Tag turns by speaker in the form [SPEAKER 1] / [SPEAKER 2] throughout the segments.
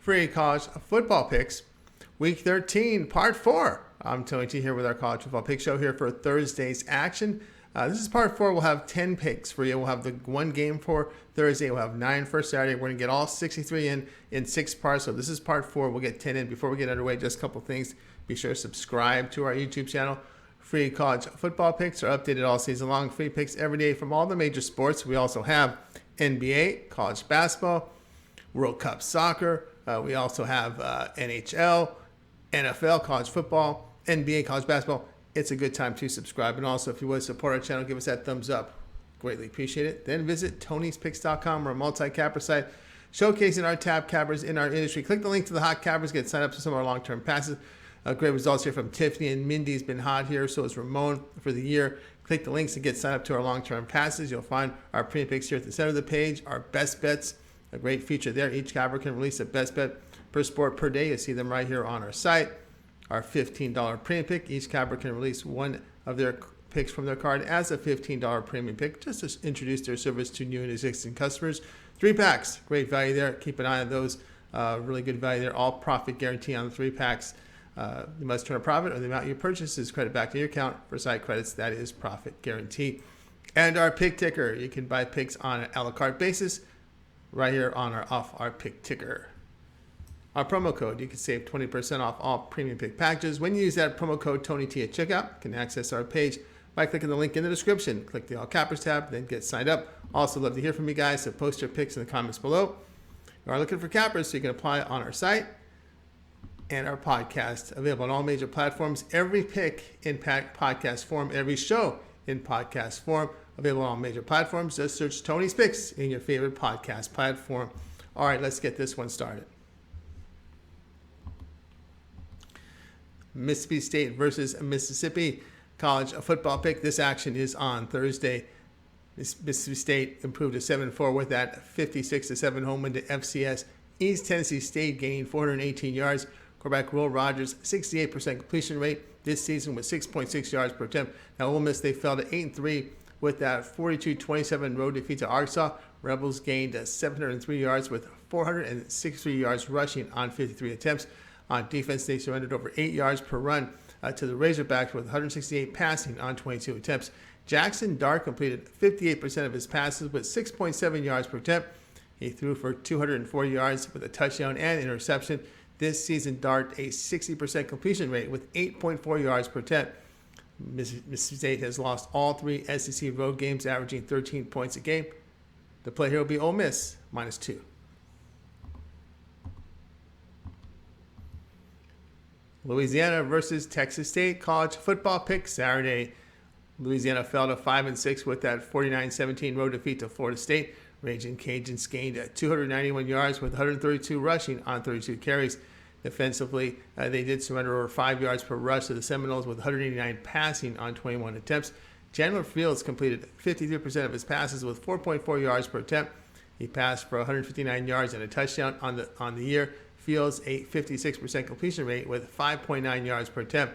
[SPEAKER 1] free college football picks. Week 13, part 4. I'm Tony T here with our college football pick show here for Thursday's action. This is part 4. We'll have 10 picks for you. We'll have the one game for Thursday. We'll have 9 for Saturday. We're going to get all 63 in 6 parts. So this is part 4. We'll get 10 in. Before we get underway, just a couple things. Be sure to subscribe to our YouTube channel. Free college football picks are updated all season long. Free picks every day from all the major sports. We also have NBA, college basketball, World Cup soccer. We also have NHL, NFL, college football, NBA, college basketball. It's a good time to subscribe. And also, if you would support our channel, give us that thumbs up. Greatly appreciate it. Then visit Tony'sPicks.com, our multi-capper site, showcasing our top cappers in our industry. Click the link to the hot cappers. Get signed up to some of our long-term passes. Great results here from Tiffany and Mindy's been hot here. So is Ramon for the year. Click the links to get signed up to our long-term passes. You'll find our premium picks here at the center of the page. Our best bets, a great feature there. Each capper can release a best bet per sport per day. You'll see them right here on our site. Our $15 premium pick. Each capper can release one of their picks from their card as a $15 premium pick, just to introduce their service to new and existing customers. 3 packs, great value there. Keep an eye on those. Really good value there. All profit guarantee on the 3 packs. You must turn a profit, or the amount you purchase is credit back to your account. For site credits, that is profit guarantee. And our pick ticker. You can buy picks on an a la carte basis right here on our pick ticker. Our promo code, you can save 20% off all premium pick packages. When you use that promo code TonyT at checkout, you can access our page by clicking the link in the description. Click the All Cappers tab, then get signed up. Also love to hear from you guys, so post your picks in the comments below. We are looking for cappers, so you can apply on our site and our podcast, available on all major platforms. Every pick in podcast form, every show in podcast form, available on all major platforms. Just search Tony's Picks in your favorite podcast platform. All right, let's get this one started. Mississippi State versus Mississippi college football pick. This action is on Thursday. Mississippi State improved to 7-4 with that 56-7 home win to FCS. East Tennessee State gaining 418 yards. Quarterback Will Rogers, 68% completion rate this season with 6.6 yards per attempt. Now, Ole Miss, they fell to 8-3 with that 42-27 road defeat to Arkansas. Rebels gained 703 yards with 463 yards rushing on 53 attempts. On defense, they surrendered over 8 yards per run to the Razorbacks with 168 passing on 22 attempts. Jackson Dart completed 58% of his passes with 6.7 yards per attempt. He threw for 204 yards with a touchdown and interception. This season, Dart a 60% completion rate with 8.4 yards per attempt. Mississippi State has lost all 3 SEC road games, averaging 13 points a game. The play here will be Ole Miss, -2. Louisiana versus Texas State college football pick Saturday. Louisiana fell to 5-6 with that 49-17 road defeat to Florida State. Raging Cajuns gained 291 yards with 132 rushing on 32 carries. Defensively, they did surrender over 5 yards per rush to the Seminoles with 189 passing on 21 attempts. Chandler Fields completed 53% of his passes with 4.4 yards per attempt. He passed for 159 yards and a touchdown on the year. Fields a 56% completion rate with 5.9 yards per attempt.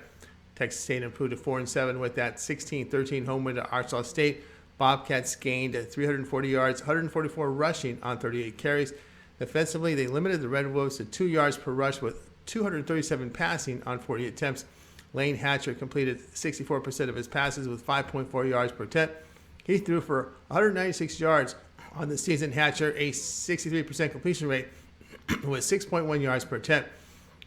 [SPEAKER 1] Texas State improved to 4-7 with that 16-13 home win to Arkansas State. Bobcats gained 340 yards, 144 rushing on 38 carries. Defensively, they limited the Red Wolves to 2 yards per rush with 237 passing on 40 attempts. Lane Hatcher completed 64% of his passes with 5.4 yards per attempt. He threw for 196 yards on the season. Hatcher a 63% completion rate with 6.1 yards per attempt.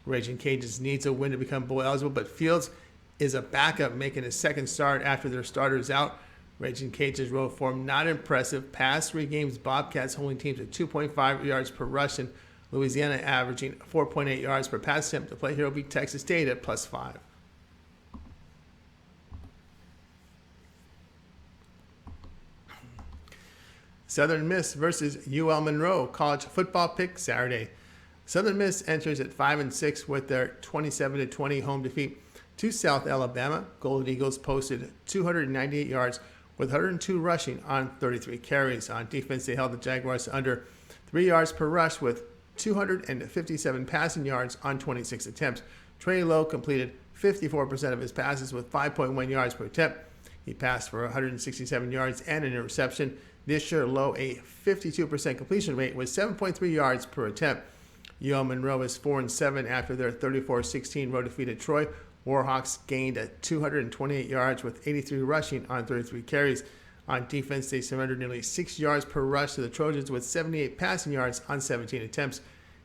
[SPEAKER 1] Raging Cajuns needs a win to become bowl eligible, but Fields is a backup making his second start after their starters out. Raging Cajuns road form not impressive. Past 3 games, Bobcats holding teams at 2.5 yards per rush, and Louisiana averaging 4.8 yards per pass attempt. The play here will be Texas State at +5. Southern Miss versus UL Monroe college football pick Saturday. Southern Miss enters at 5-6 with their 27-20 home defeat to South Alabama. Golden Eagles posted 298 yards with 102 rushing on 33 carries. On defense, they held the Jaguars under 3 yards per rush with 257 passing yards on 26 attempts. Trey Lowe completed 54% of his passes with 5.1 yards per attempt. He passed for 167 yards and an interception. This year, Lowe a 52% completion rate with 7.3 yards per attempt. Monroe is 4-7 after their 34-16 road defeat at Troy. Warhawks gained 228 yards with 83 rushing on 33 carries. On defense, they surrendered nearly 6 yards per rush to the Trojans with 78 passing yards on 17 attempts.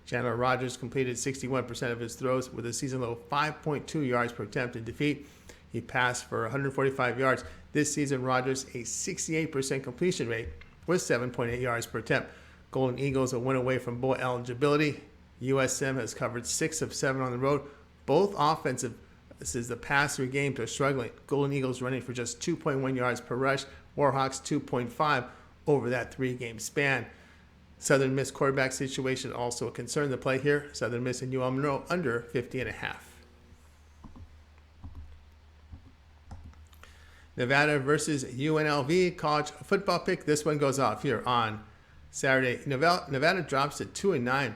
[SPEAKER 1] Chandler Rogers completed 61% of his throws with a season-low 5.2 yards per attempt in defeat. He passed for 145 yards. This season, Rogers a 68% completion rate with 7.8 yards per attempt. Golden Eagles a win away from bowl eligibility. USM has covered 6 of 7 on the road. Both offensive. This is the past 3 games are struggling. Golden Eagles running for just 2.1 yards per rush. Warhawks 2.5 over that 3-game span. Southern Miss quarterback situation also a concern to play here. Southern Miss and Monroe under 50.5. Nevada versus UNLV college football pick. This one goes off here on Saturday. Nevada drops to 2-9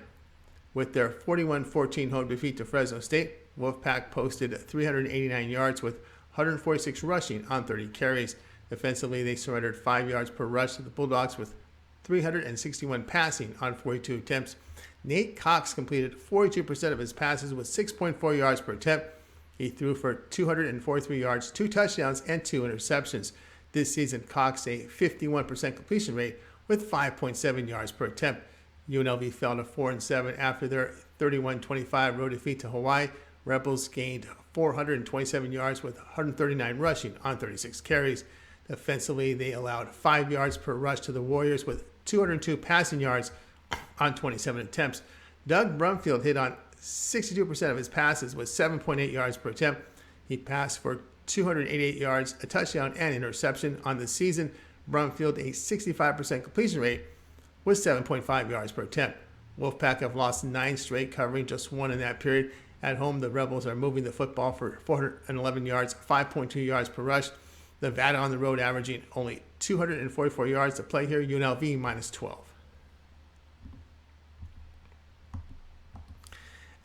[SPEAKER 1] with their 41-14 home defeat to Fresno State. Wolfpack posted 389 yards with 146 rushing on 30 carries. Defensively, they surrendered 5 yards per rush to the Bulldogs with 361 passing on 42 attempts. Nate Cox completed 42% of his passes with 6.4 yards per attempt. He threw for 243 yards, 2 touchdowns, and 2 interceptions. This season, Cox a 51% completion rate with 5.7 yards per attempt. UNLV fell to 4-7 after their 31-25 road defeat to Hawaii. Rebels gained 427 yards with 139 rushing on 36 carries. Defensively, they allowed 5 yards per rush to the Warriors with 202 passing yards on 27 attempts. Doug Brumfield hit on 62% of his passes with 7.8 yards per attempt. He passed for 288 yards, a touchdown, and interception on the season. Brumfield a 65% completion rate with 7.5 yards per attempt. Wolfpack have lost 9 straight, covering just 1 in that period. At home, the Rebels are moving the football for 411 yards, 5.2 yards per rush. Nevada on the road averaging only 244 yards to play here. UNLV minus 12.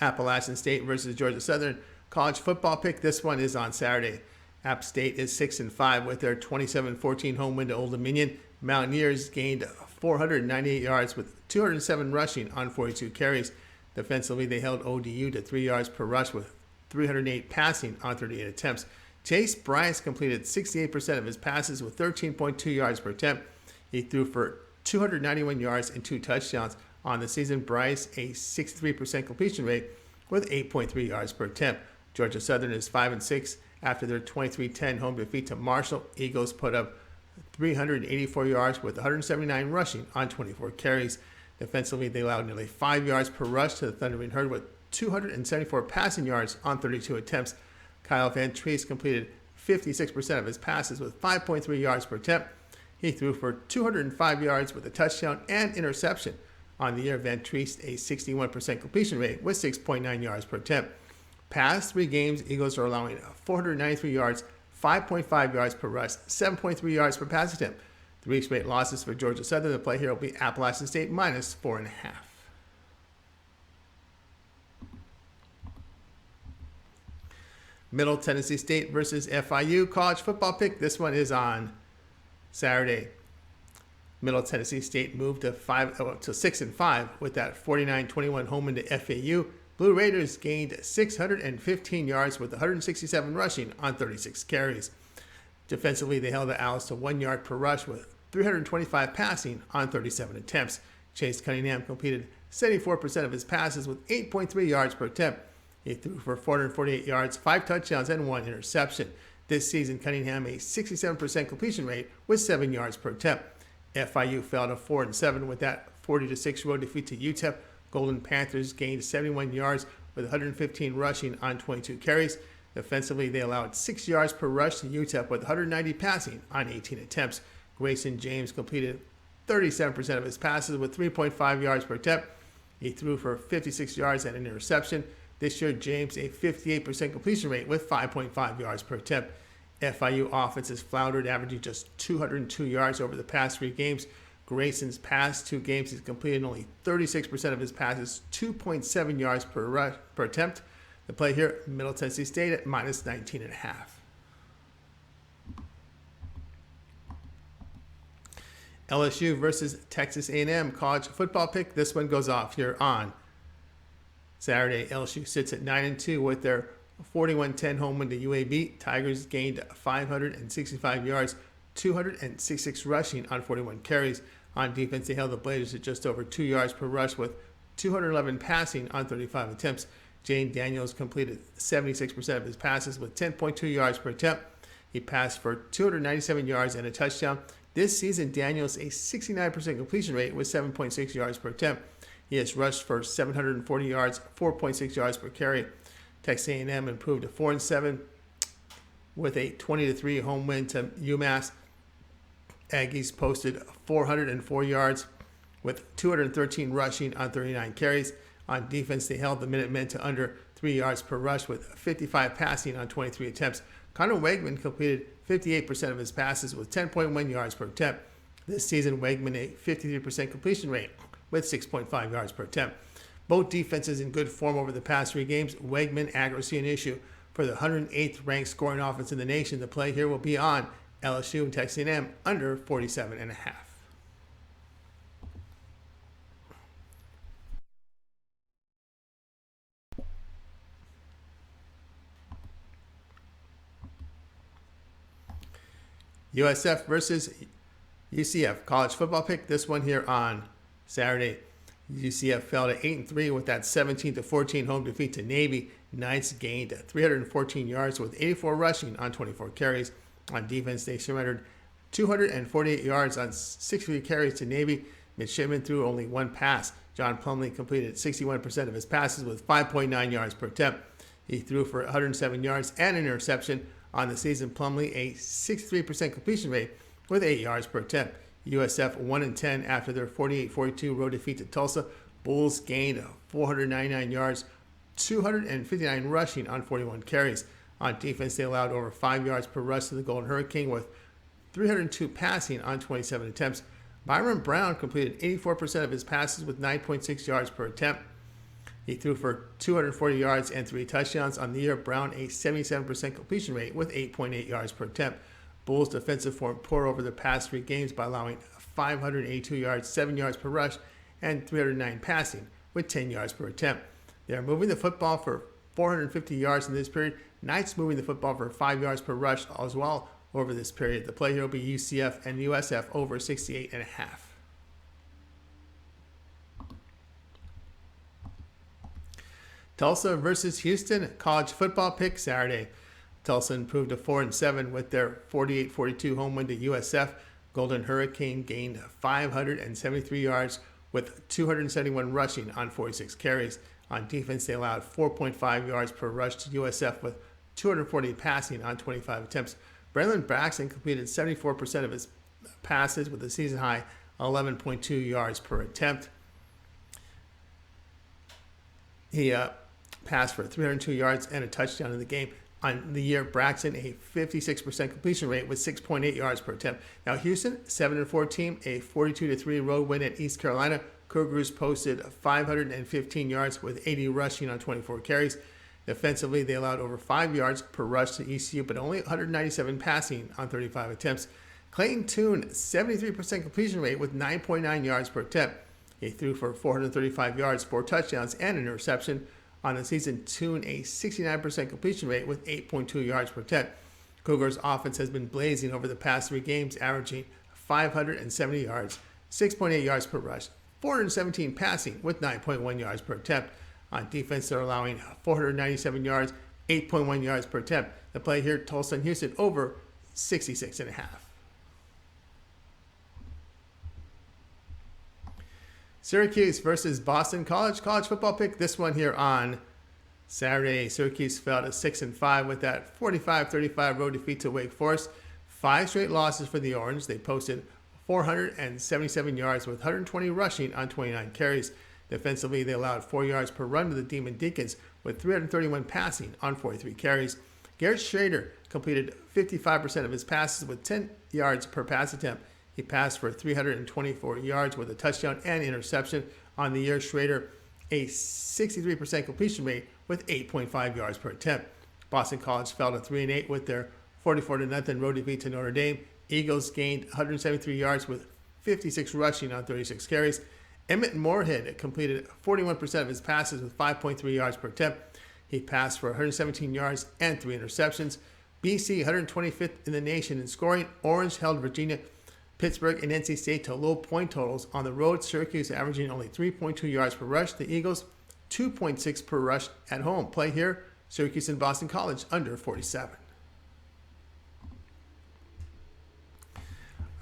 [SPEAKER 1] Appalachian State versus Georgia Southern college football pick. This one is on Saturday. App State is 6-5 with their 27-14 home win to Old Dominion. Mountaineers gained 498 yards with 207 rushing on 42 carries. Defensively, they held ODU to 3 yards per rush with 308 passing on 38 attempts. Chase Bryce completed 68% of his passes with 13.2 yards per attempt. He threw for 291 yards and 2 touchdowns. On the season, Bryce a 63% completion rate with 8.3 yards per attempt. Georgia Southern is 5-6 after their 23-10 home defeat to Marshall. Eagles put up 384 yards with 179 rushing on 24 carries. Defensively, they allowed nearly 5 yards per rush to the Thundering Herd with 274 passing yards on 32 attempts. Kyle Van Treese completed 56% of his passes with 5.3 yards per attempt. He threw for 205 yards with a touchdown and interception. On the year, Van Treese a 61% completion rate with 6.9 yards per attempt. Past 3 games, Eagles are allowing 493 yards, 5.5 yards per rush, 7.3 yards per pass attempt. 3 straight losses for Georgia Southern. The play here will be Appalachian State minus 4.5. Middle Tennessee State versus FIU college football pick. This one is on Saturday. Middle Tennessee State moved to 6-5 with that 49-21 home win to FAU. Blue Raiders gained 615 yards with 167 rushing on 36 carries. Defensively, they held the Owls to 1 yard per rush with 325 passing on 37 attempts. Chase Cunningham completed 74% of his passes with 8.3 yards per attempt. He threw for 448 yards, 5 touchdowns, and 1 interception. This season, Cunningham a 67% completion rate with 7 yards per attempt. FIU fell to 4-7 with that 40-6 road defeat to UTEP. Golden Panthers gained 71 yards with 115 rushing on 22 carries. Defensively, they allowed 6 yards per rush to UTEP with 190 passing on 18 attempts. Grayson James completed 37% of his passes with 3.5 yards per attempt. He threw for 56 yards and an interception. This year, James a 58% completion rate with 5.5 yards per attempt. FIU offense has floundered, averaging just 202 yards over the past 3 games. Grayson's past 2 games, he's completed only 36% of his passes, 2.7 yards per attempt. The play here, Middle Tennessee State at minus 19.5. LSU versus Texas A&M college football pick. This one goes off here on Saturday, LSU sits at 9-2 with their 41-10 home win to UAB. Tigers gained 565 yards, 266 rushing on 41 carries. On defense, they held the Blazers at just over 2 yards per rush with 211 passing on 35 attempts. Jane Daniels completed 76% of his passes with 10.2 yards per attempt. He passed for 297 yards and a touchdown. This season, Daniels a 69% completion rate with 7.6 yards per attempt. He has rushed for 740 yards, 4.6 yards per carry. Texas A&M improved to 4-7 with a 20-3 home win to UMass. Aggies posted 404 yards with 213 rushing on 39 carries. On defense, they held the Minutemen to under 3 yards per rush with 55 passing on 23 attempts. Connor Wegman completed 58% of his passes with 10.1 yards per attempt. This season, Wegman a 53% completion rate with 6.5 yards per attempt. Both defenses in good form over the past 3 games. Wegman accuracy an issue for the 108th ranked scoring offense in the nation. The play here will be on LSU and Texas A&M under 47.5. USF versus UCF college football pick. This one here on Saturday. UCF fell to 8-3 with that 17-14 home defeat to Navy. Knights gained 314 yards with 84 rushing on 24 carries. On defense, they surrendered 248 yards on 63 carries to Navy. Midshipman threw only 1 pass. John Plumlee completed 61% of his passes with 5.9 yards per attempt. He threw for 107 yards and an interception. On the season, Plumlee a 63% completion rate with 8 yards per attempt. USF 1-10 after their 48-42 road defeat to Tulsa. Bulls gained 499 yards, 259 rushing on 41 carries. On defense, they allowed over 5 yards per rush to the Golden Hurricane with 302 passing on 27 attempts. Byron Brown completed 84% of his passes with 9.6 yards per attempt. He threw for 240 yards and 3 touchdowns. On the year, Brown a 77% completion rate with 8.8 yards per attempt. Bulls' defensive form poor over the past 3 games by allowing 582 yards, 7 yards per rush, and 309 passing with 10 yards per attempt. They are moving the football for 450 yards in this period. Knights moving the football for 5 yards per rush as well over this period. The play here will be UCF and USF over 68.5. Tulsa versus Houston college football pick Saturday. Tulsa improved to 4-7 with their 48-42 home win to USF. Golden Hurricane gained 573 yards with 271 rushing on 46 carries. On defense, they allowed 4.5 yards per rush to USF with 240 passing on 25 attempts. Braylon Braxton completed 74% of his passes with a season-high 11.2 yards per attempt. He passed for 302 yards and a touchdown in the game. On the year, Braxton a 56% completion rate with 6.8 yards per attempt. Now Houston, 7-4 team, a 42-3 road win at East Carolina. Cougars posted 515 yards with 80 rushing on 24 carries. Defensively, they allowed over 5 yards per rush to ECU, but only 197 passing on 35 attempts. Clayton Tune, 73% completion rate with 9.9 yards per attempt. He threw for 435 yards, 4 touchdowns, and an interception. On the season, Tune a 69% completion rate with 8.2 yards per attempt. Cougars' offense has been blazing over the past 3 games, averaging 570 yards, 6.8 yards per rush, 417 passing with 9.1 yards per attempt. On defense, they're allowing 497 yards, 8.1 yards per attempt. The play here, Tulsa and Houston over 66.5. Syracuse versus Boston College football pick. This one here on Saturday. Syracuse fell to 6-5 with that 45-35 road defeat to Wake Forest. 5 straight losses for the Orange. They posted 477 yards with 120 rushing on 29 carries. Defensively, they allowed 4 yards per run to the Demon Deacons with 331 passing on 43 carries. Garrett Schrader completed 55% of his passes with 10 yards per pass attempt. He passed for 324 yards with a touchdown and interception. On the year, Schrader a 63% completion rate with 8.5 yards per attempt. Boston College fell to 3-8 with their 44-0 road defeat to Notre Dame. Eagles gained 173 yards with 56 rushing on 36 carries. Emmett Moorhead completed 41% of his passes with 5.3 yards per attempt. He passed for 117 yards and 3 interceptions. BC, 125th in the nation in scoring. Orange held Virginia, Pittsburgh, and NC State to low point totals. On the road, Syracuse averaging only 3.2 yards per rush. The Eagles, 2.6 per rush at home. Play here, Syracuse and Boston College, under 47.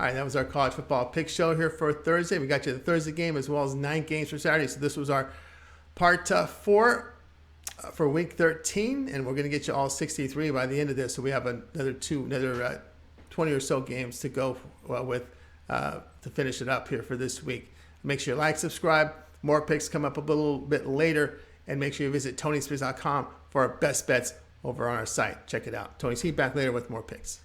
[SPEAKER 1] All right, that was our college football pick show here for Thursday. We got you the Thursday game as well as 9 games for Saturday. So this was our part 4 for week 13, and we're going to get you all 63 by the end of this. So we have another 20 or so games to go with to finish it up here for this week. Make sure you like, subscribe. More picks come up a little bit later, and make sure you visit TonySpears.com for our best bets over on our site. Check it out. Tony C back later with more picks.